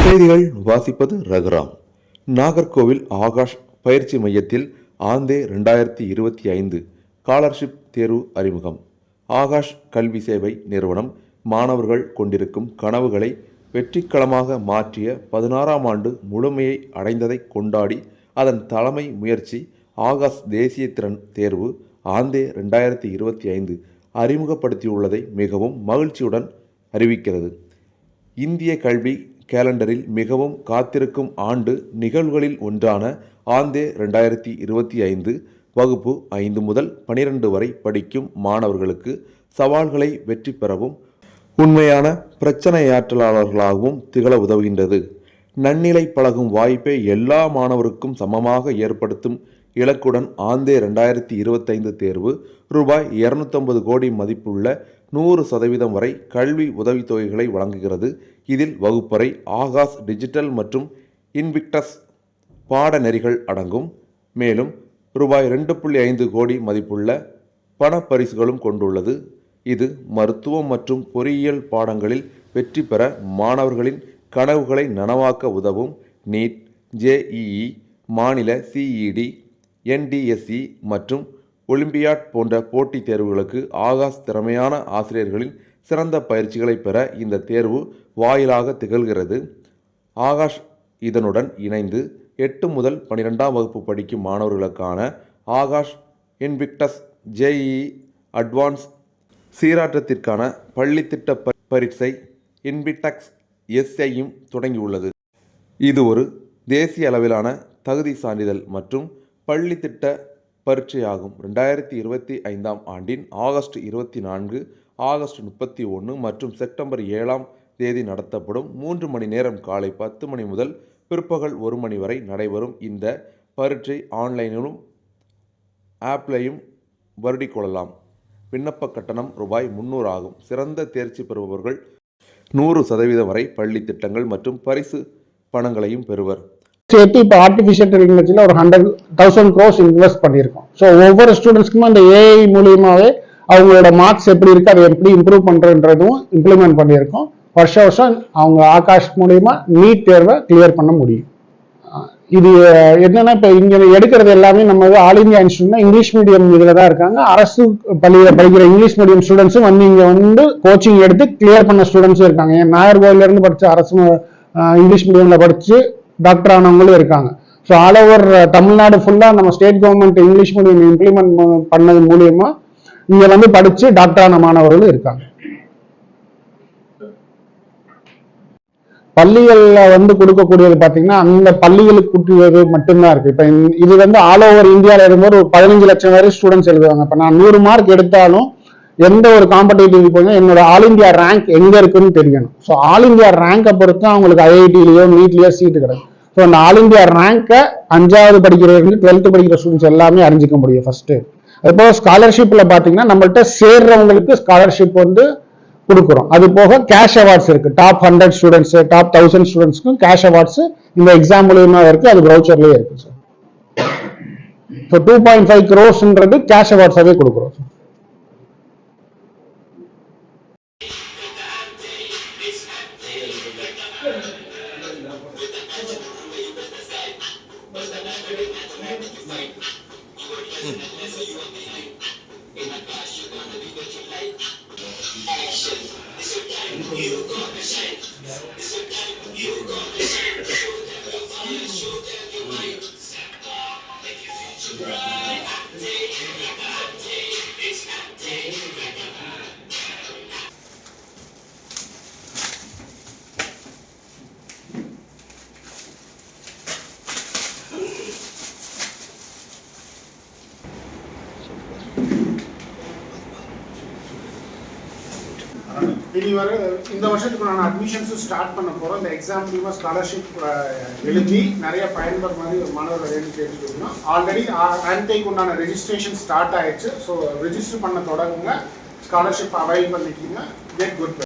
செய்திகள் வாசிப்பது ரகுராம். நாகர்கோவில் ஆகாஷ் பயிற்சி மையத்தில் ஆந்தே 2025 ஸ்காலர்ஷிப் தேர்வு அறிமுகம். ஆகாஷ் கல்வி சேவை நிறுவனம் மாணவர்கள் கொண்டிருக்கும் கனவுகளை வெற்றிக்களமாக மாற்றிய 16ஆம் ஆண்டு முழுமையை அடைந்ததை கொண்டாடி அதன் தலைமை முயற்சி ஆகாஷ் தேசிய திறன் தேர்வு ஆந்தே 2025 அறிமுகப்படுத்தியுள்ளதை மிகவும் மகிழ்ச்சியுடன் அறிவிக்கிறது. இந்திய கல்வி கேலண்டரில் மிகவும் காத்திருக்கும் ஆண்டு நிகழ்வுகளில் ஒன்றான ஆந்தே 2025 வகுப்பு 5 முதல் 12 வரை படிக்கும் மாணவர்களுக்கு சவால்களை வெற்றி பெறவும் உண்மையான பிரச்சனையாற்றலாளர்களாகவும் திகழ உதவுகின்றது. நன்னிலை பழகும் வாய்ப்பை எல்லா மாணவருக்கும் சமமாக ஏற்படுத்தும் இலக்குடன் ஆந்தே 2025 தேர்வு ரூபாய் 250 கோடி மதிப்புள்ள 100% வரை கல்வி உதவித்தொகைகளை வழங்குகிறது. இதில் வகுப்பறை, ஆகாஷ் டிஜிட்டல் மற்றும் இன்விக்டஸ் பாடநெறிகள் அடங்கும். மேலும் ரூபாய் 2.5 கோடி மதிப்புள்ள பணப்பரிசுகளும் கொண்டுள்ளது. இது மருத்துவம் மற்றும் பொறியியல் பாடங்களில் வெற்றி பெற மாணவர்களின் கனவுகளை நனவாக்க உதவும். நீட், JEE, மாநில CET, NDSE மற்றும் ஒலிம்பியாட் போன்ற போட்டித் தேர்வுகளுக்கு ஆகாஷ் திறமையான ஆசிரியர்களின் சிறந்த பயிற்சிகளை பெற இந்த தேர்வு வாயிலாக திகழ்கிறது. ஆகாஷ் இதனுடன் இணைந்து 8 முதல் 12ஆம் வகுப்பு படிக்கும் மாணவர்களுக்கான ஆகாஷ் இன்விக்டஸ் JEE அட்வான்ஸ் சீராட்டத்திற்கான பள்ளித்திட்ட பரீட்சை இன்விடெக்ஸ் SIயும் தொடங்கியுள்ளது. இது ஒரு தேசிய அளவிலான தகுதி சான்றிதழ் மற்றும் பள்ளித்திட்ட பரீட்சையாகும். 2025ஆம் ஆண்டின் ஆகஸ்ட் 24, ஆகஸ்ட் 31 மற்றும் செப்டம்பர் 7ஆம் தேதி நடத்தப்படும். 3 மணி நேரம் காலை 10 மணி முதல் பிற்பகல் 1 மணி வரை நடைபெறும் இந்த பரீட்சை ஆன்லைனிலும் ஆப்லையும் வருடிக் கொள்ளலாம். விண்ணப்ப கட்டணம் ரூபாய் 300 ஆகும். சிறந்த தேர்ச்சி பெறுபவர்கள் 100% வரை பள்ளி திட்டங்கள் மற்றும் பரிசு பணங்களையும் பெறுவர். சேர்த்து இப்போ ஆர்டிஃபிஷியல் இன்டெலிஜென்ஸ்ல ஒரு 100,000 crores இன்வெஸ்ட் பண்ணியிருக்கோம். ஸோ ஒவ்வொரு ஸ்டூடெண்ட்ஸ்க்குமே அந்த AI மூலியமாவே அவங்களோட மார்க்ஸ் எப்படி இருக்கு, அதை எப்படி இம்ப்ரூவ் பண்றதுன்றதும் இம்ப்ளிமெண்ட் பண்ணியிருக்கோம். வருஷம் அவங்க ஆகாஷ் மூலியமா நீட் தேர்வை கிளியர் பண்ண முடியும். இது என்னன்னா இப்போ இங்க எடுக்கிறது எல்லாமே நம்ம ஆல் இந்தியா இன்ஸ்டியூட்னா இங்கிலீஷ் மீடியம் இதுல தான் இருக்காங்க. அரசு பள்ளியில் படிக்கிற இங்கிலீஷ் மீடியம் ஸ்டூடெண்ட்ஸும் வந்து இங்க வந்து கோச்சிங் எடுத்து கிளியர் பண்ண ஸ்டூடெண்ட்ஸும் இருக்காங்க. என் நாகர்கோவில இருந்து படிச்ச அரசு இங்கிலீஷ் மீடியம்ல படிச்சு டாக்டர் ஆனவங்களும் இருக்காங்க. ஸோ ஆல் ஓவர் தமிழ்நாடு ஃபுல்லா நம்ம state government English medium implement பண்ணது மூலியமா இங்க வந்து படிச்சு டாக்டர் ஆன மாணவர்களும் இருக்காங்க. பள்ளிகள்ல வந்து கொடுக்கக்கூடியது பாத்தீங்கன்னா அந்த பள்ளிகளுக்கு கூட்டியது மட்டும்தான் இருக்கு. இப்ப இது வந்து ஆல் ஓவர் இந்தியாவில இருக்கும்போது ஒரு 15 லட்சம் வரை ஸ்டூடெண்ட்ஸ் எழுதுவாங்க. இப்ப நான் 100 மார்க் எடுத்தாலும் எந்த ஒரு காம்படிட்டிவ் போய் என்னோட ஆல் இந்தியா ரேங்க் எங்க இருக்குன்னு தெரியணும். ஸோ ஆல் இந்தியா ரேங்கை பொறுத்து அவங்களுக்கு IITலயோ நீட்லயோ சீட்டு கிடைக்கும். ஸோ அந்த ஆல் இந்தியா ரேங்கை 5வது படிக்கிறவங்க 12th படிக்கிற ஸ்டூடெண்ட்ஸ் எல்லாமே அறிஞ்சிக்க முடியும் ஃபர்ஸ்ட். அதுபோக ஸ்காலர்ஷிப்ல பாத்தீங்கன்னா நம்மள்ட்ட சேர்றவங்களுக்கு ஸ்காலர்ஷிப் வந்து கொடுக்குறோம். அது போக கேஷ் அவார்ட்ஸ் இருக்கு. டாப் 100 ஸ்டூடெண்ட்ஸ், டாப் 1000 ஸ்டூடெண்ட்ஸ்க்கும் கேஷ் அவார்ட்ஸ் இந்த எக்ஸாம் மூலியமா இருக்கு. அது ப்ரௌச்சர்லயே இருக்கு சார். ஸோ 2.5 crores கேஷ் அவார்ட்ஸாவே கொடுக்குறோம். இனி வர இந்த வருஷத்துக்கு நான் அட்மிஷன்ஸும் ஸ்டார்ட் பண்ண போகிறோம். இந்த எக்ஸாம் மூலிமா ஸ்காலர்ஷிப் எழுதி நிறைய பயன்படுற மாதிரி ஒரு மாணவர்கள் எழுதி கேட்டுருக்கோம். ஆல்ரெடி ஆன்டைக்கு உண்டான ரெஜிஸ்ட்ரேஷன் ஸ்டார்ட் ஆயிடுச்சு. ஸோ ரெஜிஸ்டர் பண்ண தொடங்குங்க, ஸ்காலர்ஷிப் அவைல் பண்ணிக்கிங்க. Get good.